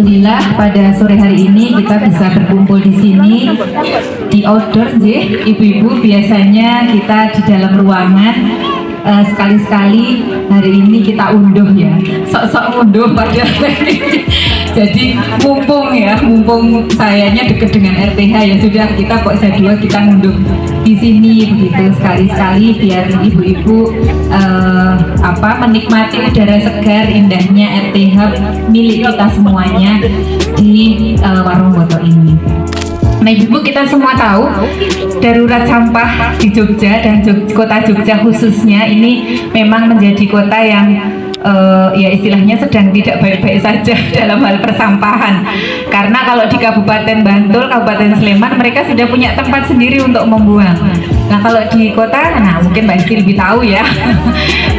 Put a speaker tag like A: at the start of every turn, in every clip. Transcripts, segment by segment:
A: Alhamdulillah pada sore hari ini kita bisa berkumpul di sini di outdoor, ibu-ibu. Biasanya kita di dalam ruangan, sekali-sekali hari ini kita unduh ya, sok-sok unduh pada jadi mumpung sayanya dekat dengan RTH, ya sudah kita kok jadwal kita ngunduh di sini begitu, sekali-sekali biar ibu-ibu menikmati udara segar indahnya RTH milik kita semuanya di Warung Boto ini. Nah ibu, kita semua tahu darurat sampah di Jogja dan kota Jogja khususnya ini memang menjadi kota yang ya istilahnya sedang tidak baik-baik saja dalam hal persampahan. Karena kalau di Kabupaten Bantul, Kabupaten Sleman, mereka sudah punya tempat sendiri untuk membuang. Nah kalau di kota, nah mungkin Mbak Isti lebih tahu ya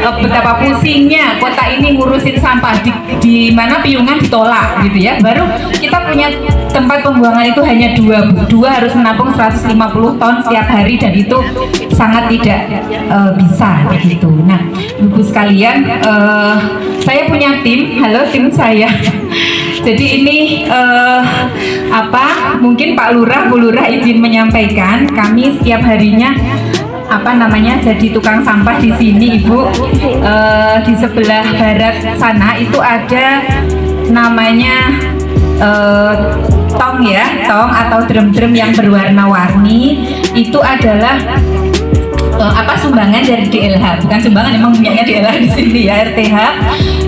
A: betapa pusingnya kota ini ngurusin sampah, di mana piungan ditolak gitu ya. Baru kita punya tempat pembuangan itu hanya dua harus menampung 150 ton setiap hari, dan itu sangat tidak bisa begitu. Nah ibu sekalian, saya punya tim, halo tim saya. Jadi ini mungkin Pak Lurah, Bu Lurah izin menyampaikan, kami setiap harinya jadi tukang sampah di sini ibu. Di sebelah barat sana itu ada namanya tong atau drum-drum yang berwarna-warni. Itu adalah sumbangan dari DLH, bukan sumbangan, emang punyanya DLH di sini ya, RTH.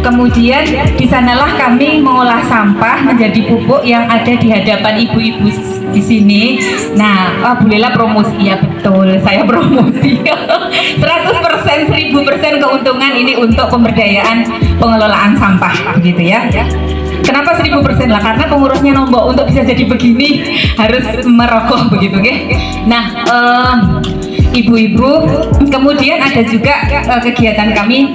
A: Kemudian di sanalah kami mengolah sampah menjadi pupuk yang ada di hadapan ibu-ibu di sini. Nah, bolehlah promosi ya, betul, saya promosi 100%, 1000% keuntungan ini untuk pemberdayaan pengelolaan sampah begitu ya. Kenapa 1000% lah? Karena pengurusnya nombok untuk bisa jadi begini harus merogoh begitu, oke? Nah, ibu-ibu, kemudian ada juga kegiatan kami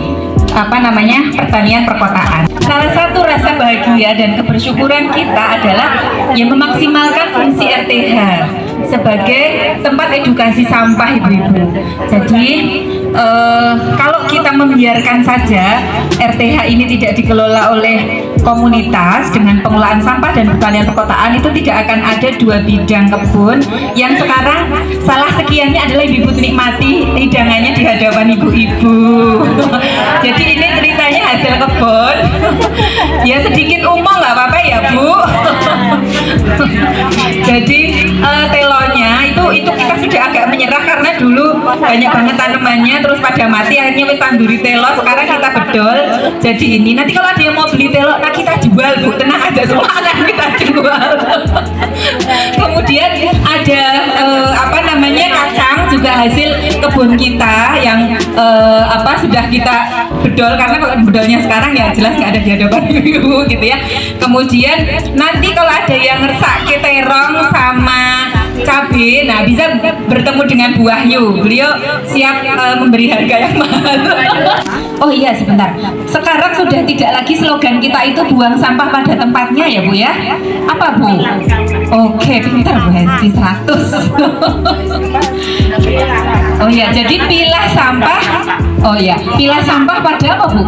A: pertanian perkotaan. Salah satu rasa bahagia dan kebersyukuran kita adalah yang memaksimalkan fungsi RTH sebagai tempat edukasi sampah ibu-ibu. Jadi kalau kita membiarkan saja RTH ini tidak dikelola oleh komunitas dengan pengelolaan sampah dan pertanian perkotaan, itu tidak akan ada 2 bidang kebun yang sekarang salah sekiannya adalah ibu-ibu nikmati hidangannya di hadapan ibu-ibu. Jadi ini ceritanya hasil kebun ya, sedikit umum nggak apa-apa ya Bu. Jadi telonya itu kita sudah agak menyerah karena dulu banyak banget tanamannya terus pada mati, akhirnya wis tanduri telo, sekarang kita bedol. Jadi ini nanti kalau ada yang mau beli telo, nah kita jual Bu, tenang aja, semua akan kita jual. Kemudian ada kacang juga hasil kebun kita yang sudah kita bedol, karena kalau bedolnya sekarang ya jelas nggak ada di hadapan ibu gitu ya. Kemudian nanti kalau ada yang ngersak terong sama cabai, nah bisa bertemu dengan Bu Wahyu, beliau siap memberi harga yang mahal. Oh iya sebentar, sekarang sudah tidak lagi slogan kita itu buang sampah pada tempatnya ya Bu ya. Apa Bu? Oke, pintar Bu Hesti, 100. Oh iya, jadi pilah sampah. Oh iya, pilah sampah pada apa Bu?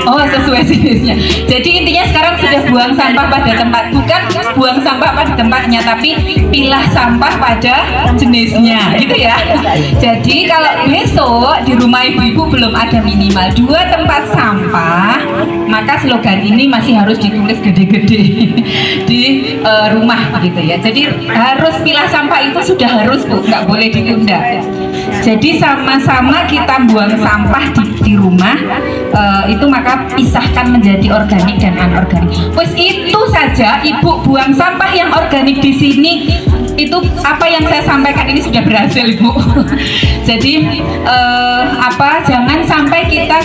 A: Oh sesuai jenisnya. Jadi intinya sekarang sudah buang sampah pada tempat, bukan buang sampah pada tempatnya, tapi pilah sampah pada jenisnya gitu ya. Jadi kalau besok di rumah ibu-ibu belum ada minimal 2 tempat sampah, maka slogan ini masih harus ditulis gede-gede di rumah gitu ya. Jadi harus pilah sampah itu sudah harus Bu, nggak boleh ditunda. Jadi sama-sama kita buang sampah di rumah, itu maka pisahkan menjadi organik dan anorganik. Pues itu saja ibu, buang sampah yang organik di sini itu apa yang saya sampaikan ini sudah berhasil Ibu. Jadi jangan sampai kita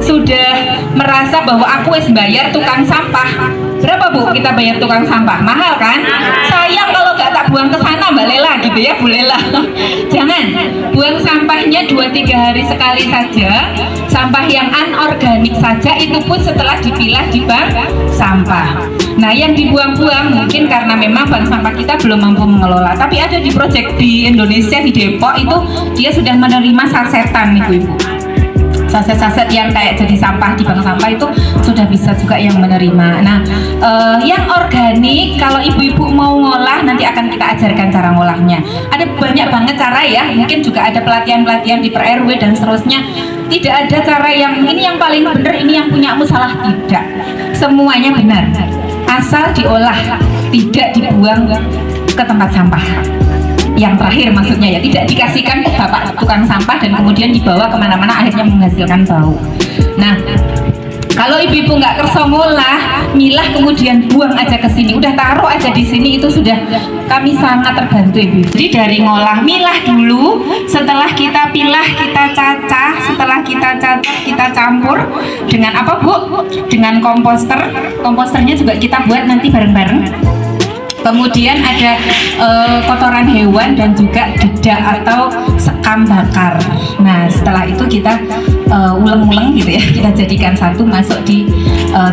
A: sudah merasa bahwa aku wis bayar tukang sampah. Berapa Bu kita bayar tukang sampah? Mahal kan? Sayang kalau nggak tak buang ke sana Mbak Lela gitu ya Bu Lela. Jangan, buang sampahnya 2-3 hari sekali saja. Sampah yang anorganik saja itu pun setelah dipilah di bank sampah. Nah yang dibuang-buang mungkin karena memang bank sampah kita belum mampu mengelola. Tapi ada di proyek di Indonesia, di Depok itu dia sudah menerima sasetan ibu-ibu. saset-saset yang kayak jadi sampah di bank sampah itu sudah bisa juga yang menerima. Nah, yang organik kalau ibu-ibu mau ngolah nanti akan kita ajarkan cara ngolahnya. Ada banyak banget cara ya, mungkin juga ada pelatihan-pelatihan di per RW dan seterusnya. Tidak ada cara yang ini yang paling benar, ini yang punyamu salah, tidak. Semuanya benar. Asal diolah, tidak dibuang ke tempat sampah. Yang terakhir maksudnya ya, tidak dikasihkan ke bapak tukang sampah dan kemudian dibawa kemana-mana akhirnya menghasilkan bau. Nah, kalau ibu-ibu nggak kerso ngolah, milah kemudian buang aja ke sini, udah taruh aja di sini, itu sudah kami sangat terbantu ibu. Jadi dari ngolah, milah dulu, setelah kita pilah, kita cacah, setelah kita cacah, kita campur dengan apa Bu? Dengan komposter. Komposternya juga kita buat nanti bareng-bareng. Kemudian ada kotoran hewan dan juga dedak atau sekam bakar. Nah, setelah itu kita uleng-uleng gitu ya, kita jadikan satu, masuk di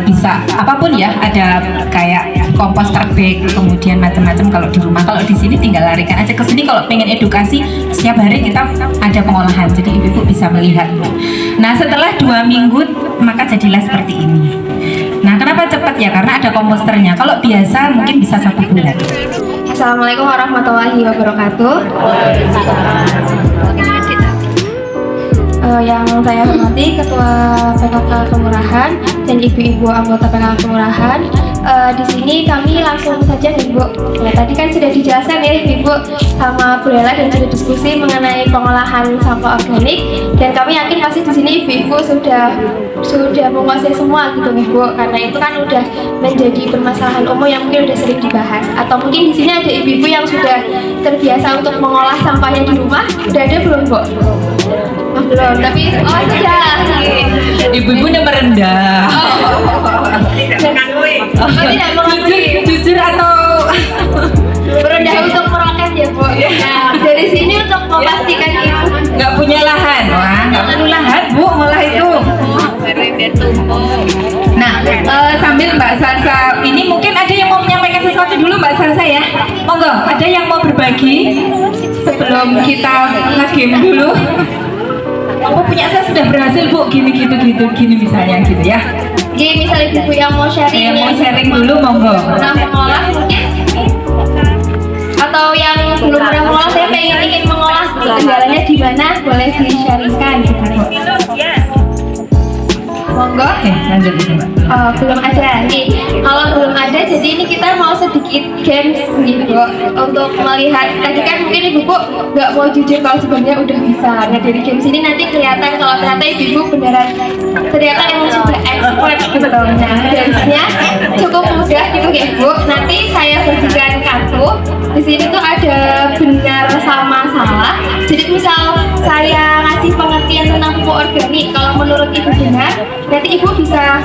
A: bisa apapun ya, ada kayak komposter bag, kemudian macam-macam kalau di rumah. Kalau di sini tinggal larikan aja ke sini kalau pengen edukasi, setiap hari kita ada pengolahan, jadi ibu-ibu bisa melihat. Nah, setelah 2 minggu maka jadilah seperti ini. Nah, kenapa cepat ya? Karena ada komposternya. Kalau biasa mungkin bisa 1 bulan.
B: Assalamualaikum warahmatullahi wabarakatuh. Yang saya hormati Ketua PKK Kelurahan dan ibu-ibu anggota PKK Kelurahan. Di sini kami langsung saja nih Bu. Nah, tadi kan sudah dijelaskan ya Ibu sama Bu Lela dan sudah diskusi mengenai pengolahan sampah organik, dan kami yakin pasti di sini ibu-ibu sudah menguasai semua gitu nih Bu, karena itu kan udah menjadi permasalahan umum yang mungkin udah sering dibahas. Atau mungkin di sini ada ibu-ibu yang sudah terbiasa untuk mengolah sampahnya di rumah. Udah ada belum Bu? Oh, belum, tapi sudah.
A: Ibu-ibu udah merendah.
B: Tidak mengakui.
A: Jujur atau
B: berendah untuk meroket ya Bu. Nah, dari sini untuk memastikan ibu
A: nggak punya lahan. Wah, nggak perlu lahan Bu, ngolah itu. Nah, sambil Mbak Salsa ini mungkin ada yang mau menyampaikan sesuatu dulu Mbak Salsa ya. Monggo, ada yang mau berbagi sebelum kita nge-game dulu. Aku punya saya sudah berhasil Bu, gini misalnya gitu ya.
B: Jadi misalnya ibu yang mau sharing,
A: yang mau sharing dulu monggo.
B: Nah, mengolah mungkin, atau yang belum pernah mengolah, saya ingin mengolah, kendalanya di mana, boleh di-sharingkan gitu Bu. Monggo.
A: Oke, lanjut Mbak.
B: Belum ada nih. Kalau belum ada, jadi ini kita mau sedikit games nih Bu, untuk melihat. Tadi kan mungkin ibu Bu nggak mau jujur kalau sebenarnya udah bisa. Nah, dari games ini nanti kelihatan kalau ternyata ibu beneran ternyata emang sudah expert gitu. Nah, gamesnya cukup mudah gitu ya Bu. Nanti saya bagikan kartu. Di sini tuh ada benar sama salah. Jadi misal saya ngasih pengertian tentang pupuk organik, kalau menurut ibu benar, nanti ibu bisa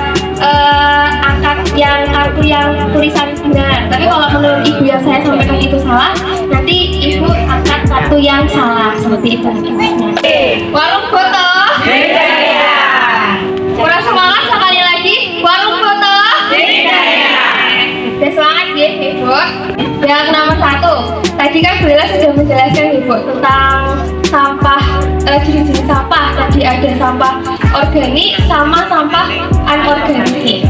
B: angkat yang kartu yang tulisan benar. Tapi kalau menurut ibu yang saya sampaikan itu salah, nanti ibu angkat kartu yang salah, seperti itu. Warung foto. Kurang semangat sekali lagi. Warung foto. Udah semangat ya Ibu. Yang nomor 1, tadi kan Bella sudah menjelaskan Ibu tentang sampah, jenis-jenis sampah. Tadi ada sampah organik sama sampah anorganik.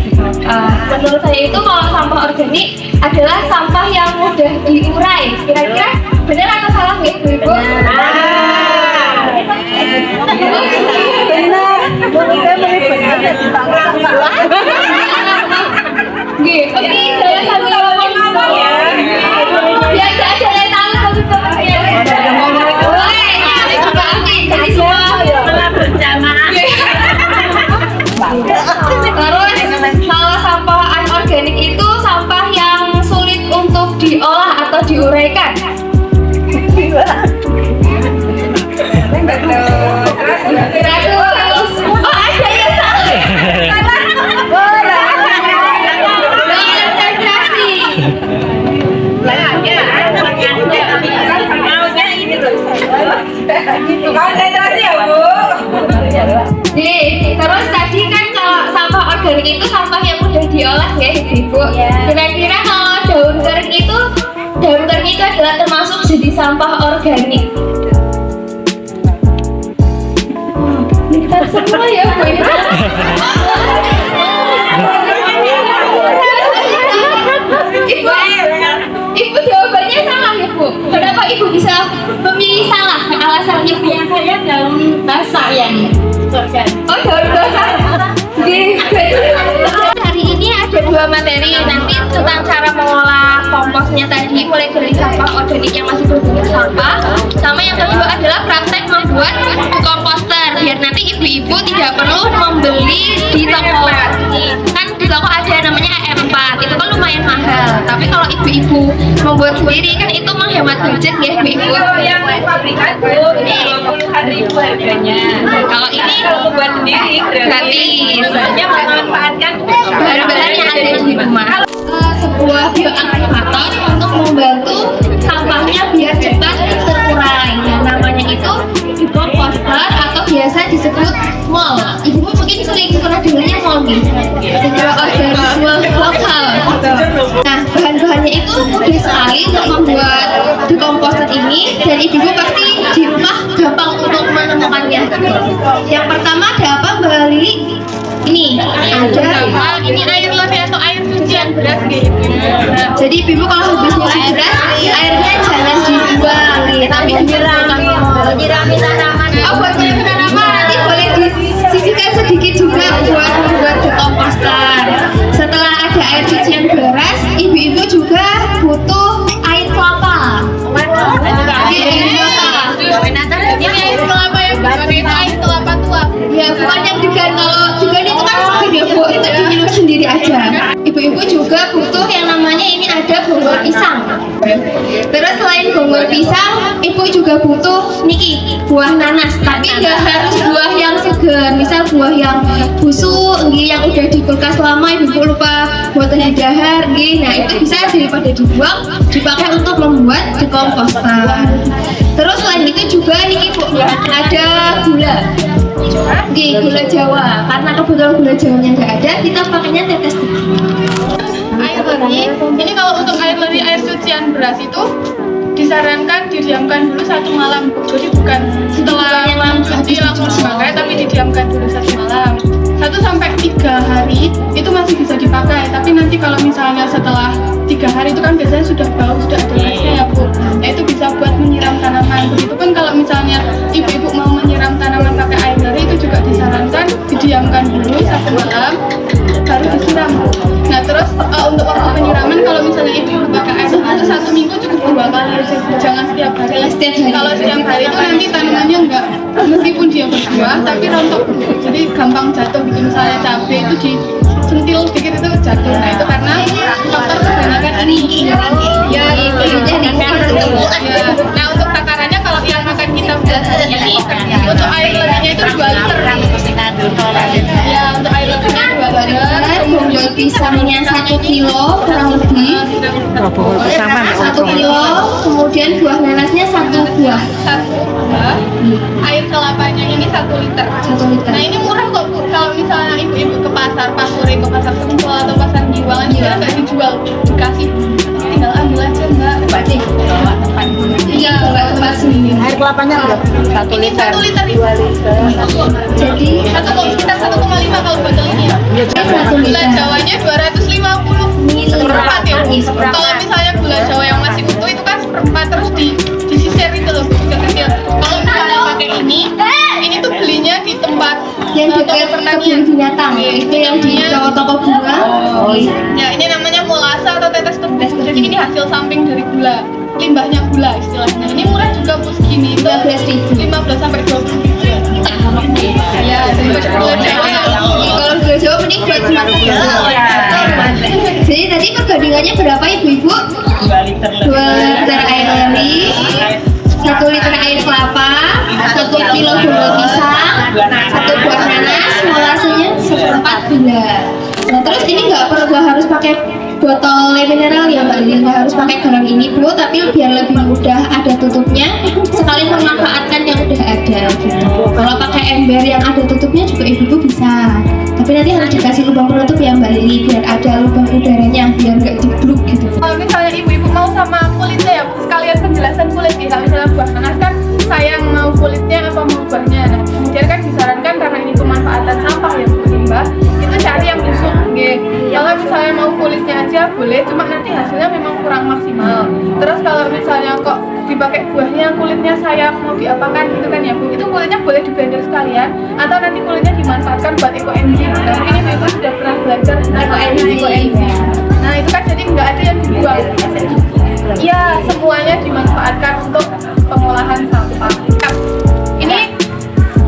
B: Menurut saya itu kalau sampah organik adalah sampah yang mudah diurai. Kira-kira benar atau salah nggak Ibu? Benar. Gitu. Oke, saya sambil ngomong ya. Biar nggak ada yang tahu tapi boleh. Ini juga oke. Jadi semua berjamaah. Terus kalau sampah anorganik itu sampah yang sulit untuk diolah atau diuraikan. Oh, ada yang salah.
A: Konsentrasi ya Bu.
B: Terus tadi kan kalau sampah organik itu sampah yang mudah diolah ya Ibu. Kira-kira kalau daun kering itu adalah termasuk jenis sampah organik. Semua ya Bu. Ibu jawabannya salah ya Bu. Kenapa Ibu bisa memilih salah? Alasannya Bu?
C: Saya daun basah yang
B: Oh daun basah. Hari ini ada 2 materi, nanti tentang cara mengolah komposnya tadi, mulai dari sampah organik yang masih berbentuk sampah, sama yang kedua adalah praktek membuat komposter, biar nanti ibu-ibu tidak perlu membeli di toko. Kan di toko ada namanya AM4, itu kan lumayan mahal, tapi kalau ibu-ibu membuat sendiri kan itu menghemat budget ya ibu-ibu.
A: Yang pabrikan Bu, ini 20.000 harganya.
B: Kalau ini
A: buat sendiri
B: gratis.
A: Hanya memanfaatkan
B: bahan-bahan yang ada di rumah. Sebuah bioaktivator untuk membantu sampahnya biar cepat terurai. Yang namanya itu komposter atau biasa disebut mol. Ibu mungkin sering pernah dengarnya mol nih. Senyawa organisme lokal. Nah, bahan-bahannya itu mudah sekali untuk membuat di komposter ini, dan ibu pasti di rumah gampang untuk menemukannya. Yang pertama ada apa Mbak Lili? Ini ada
C: ini air lemon atau air cucian beras gitu.
B: jadi ibu kalau habis nyuci beras airnya jangan dibuang nih, tapi
C: Nyirami tanaman.
B: oh buat nyirami tanaman nanti boleh disisihkan sedikit juga buat membuat komposter. Setelah ada air cucian beras, ibu-ibu juga butuh air kelapa. Air kelapa.
C: Ini air kelapa yang bukan itu air kelapa tua.
B: Ya bukan yang degan, kalau degan itu kan seger ya Bu, itu diminum sendiri aja. Ibu-ibu juga butuh yang namanya ini ada bonggol pisang. Terus selain bonggol pisang, ibu juga butuh niki buah nanas, tapi nggak harus buah yang segar, misal buah yang busuk, yang udah di kulkas lama ibu lupa buat dahar, nah itu bisa daripada dibuang, dipakai untuk membuat dekomposter. Terus selain itu juga niki Bu, ada gula. Gula Jawa, karena kebetulan gula Jawanya nggak ada, kita pakainya tetes dikit.
C: Air leri. Ini kalau untuk air leri air cucian beras itu disarankan didiamkan dulu 1 malam. Jadi bukan setelah mencuci langsung dipakai, tapi didiamkan dulu 1 malam. 1 sampai 3 hari itu masih bisa dipakai. Tapi nanti kalau misalnya setelah 3 hari itu kan biasanya sudah bau, sudah ada gasnya ya Bu. Nah itu bisa buat menyiram tanaman. Begitupun kalau misalnya ibu-ibu mau menyiram tanaman pakai air leri, itu juga disarankan didiamkan dulu 1 malam baru disiram. Nah terus untuk waktu penyiraman kalau misalnya ibu pakai air itu 1 minggu cukup 2 kali aja, jangan setiap hari. Kalau setiap hari itu nanti tanamannya enggak, meskipun dia berbuah tapi rontok, jadi gampang jatuh gitu. Misalnya cabai itu disentil sedikit itu jatuh. Nah itu karena faktor kebanyakan ini. Ya itu nah untuk takarannya kalau yang makan kita biasanya ini untuk air lerinya itu 2 liter. Ya untuk air lerinya 2 liter.
B: Bonggol pisangnya 1 kilo kurang lebih. 1 kilo, kemudian buah nanasnya 1 buah.
C: 1 buah. Air kelapanya ini 1 liter.
B: 1 liter.
C: Nah ini murah kok Bu. Kalau misalnya ibu-ibu ke pasar Pasore, ke pasar Sentul atau pasar Giwangan juga nggak dijual, dikasih, tinggal ambil aja Mbak.
B: Iya, nggak tepat sendiri.
D: Air kelapanya enggak? 1
C: Ini 1 liter itu.
B: Jadi
C: Sekitar 1,5 kalau botol ini ya.
B: 1
C: Gula
B: liter.
C: Jawanya 250 seperempat ya Bu. Kalau misalnya gula Jawa yang masih utuh itu kan seperempat, terus disisir itu loh Bu, kecil. Kalau misalnya pakai ini tuh belinya di tempat
B: Yang dekat kebun binatang, itu yang di toko-toko bunga.
C: Ya ini namanya molasa atau tetes tebes. Jadi ini hasil samping dari gula, limbahnya gula istilahnya. Ini murah juga Bu, segini itu 15 sampai 20 ribu. Ya, daripada gula Jawa.
B: Kalau gula Jawa mending buat makan. Jadi tadi perbandingannya berapa ibu-ibu?
D: 2 liter
B: 2 liter air leri, 1 liter air kelapa, 1 kilo bonggol pisang, 1 buah nanas, molasenya 1/4 gula. Nah terus ini nggak harus pakai botol mineral ya Mbak Lili, nggak harus pakai galon ini Bu, tapi biar lebih mudah ada tutupnya, sekalian memanfaatkan yang udah ada gitu. Kalau pakai ember yang ada tutupnya juga ibu bisa, tapi nanti harus dikasih lubang penutup ya Mbak Lili, biar ada lubang udaranya, biar nggak jeblok gitu.
C: Kalau misalnya ibu-ibu mau sama kulitnya ya Bu, sekalian penjelasan kulit nih. Kalau misalnya buah nanas kan sayang mau kulitnya apa mau buahnya. Nah kemudian kan disarankan karena ini buahnya kulitnya sayang mau diapakan gitu kan ya Bu, itu kulitnya boleh di blender sekalian atau nanti kulitnya dimanfaatkan buat ekoenzim. Nah mungkin ibu sudah pernah belajar ekoenzim. Nah itu kan jadi nggak ada yang dibuang. Ya semuanya dimanfaatkan untuk pengolahan sampah. Ini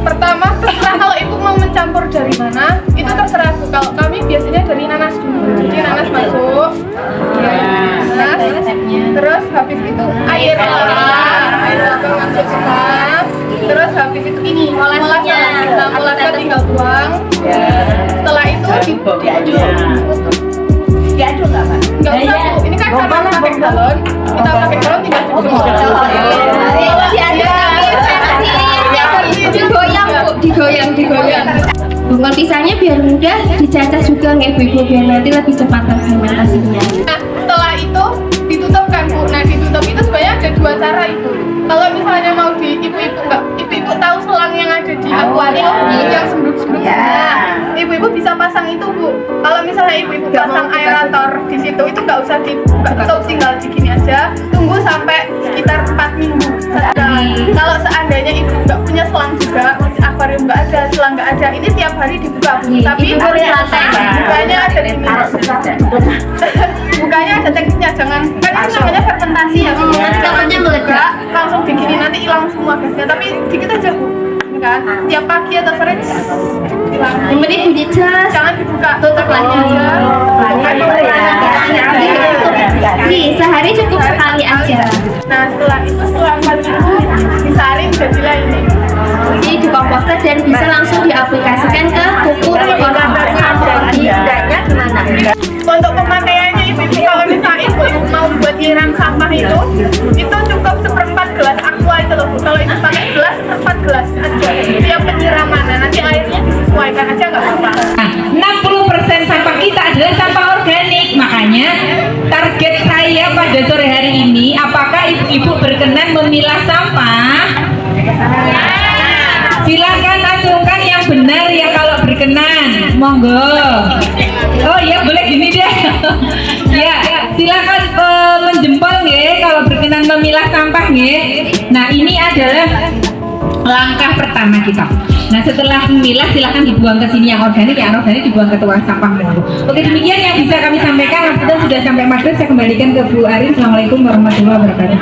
C: pertama terserah kalau ibu mau mencampur dari mana, itu terserah Bu. Kalau kami biasanya dari nanas dulu. Jadi nanas masuk, nanas, terus habis itu air kelapa masuk semua, terus habis itu ini molasnya. Nah, molasnya tinggal tuang. Setelah itu
D: diaduk nggak Pak?
C: nggak usah Bu. Ini kan karena pakai galon, kita pakai galon tinggal digoyang.
B: Bunga pisangnya biar mudah dicacah juga nggak ibu-ibu, biar nanti lebih cepat fermentasinya.
C: Nah, setelah itu ditutup kan Bu. Nah, ditutup itu sebenarnya ada dua cara Ibu. Kalau misalnya mau di ibu-ibu tahu selang yang ada di akuarium yang sembrut-sembrut. Nah, ibu-ibu bisa pasang itu Bu. Kalau misalnya ibu-ibu pasang aerator di situ, itu nggak usah dibuka tutup, tinggal begini aja. Tunggu sampai sekitar 4 minggu. Nah, kalau seandainya ibu nggak punya selang juga, akuarium nggak ada, selang nggak ada, ini tiap hari dibuka Bu. Tapi bukanya ada di bukanya ada tekniknya, jangan kan itu namanya fermentasi ya Bu. Nanti namanya meledak langsung digini, nanti hilang semua gasnya, tapi dikit aja Bu. Kan tiap pagi atau sore hilang.
B: Yang penting bunyi jelas,
C: Jangan dibuka, tutup lagi aja.
B: sih sehari cukup sekali aja.
C: Nah setelah 4 minggu disaring jadilah ini.
B: Jadi dikomposter dan bisa langsung diaplikasikan ke pupuk sampah.
D: Bedanya gimana?
C: Untuk pemakaiannya ibu kalau misalnya ibu mau buat nyiram sampah itu cukup 1/4 gelas aqua itu loh Bu. Kalau ibu pakai gelas 1/4 gelas aja. Itu yang penyiraman. Nah, nanti airnya disesuaikan aja nggak apa-apa.
A: Nah, 60% sampah kita adalah sampah organik. Makanya target saya pada sore hari ini, apakah ibu-ibu berkenan memilah sampah? Silakan acungkan yang benar ya kalau berkenan. Monggo. Oh iya boleh gini deh. Ya, silakan menjempol nggih kalau berkenan memilah sampah nggih. Nah, ini adalah langkah pertama kita. Nah, setelah memilah silakan dibuang ke sini, yang organik dibuang ke tukang sampah. Oke, demikian yang bisa kami sampaikan. Kita sudah sampai maghrib, saya kembalikan ke Bu Arin. Assalamualaikum warahmatullahi wabarakatuh.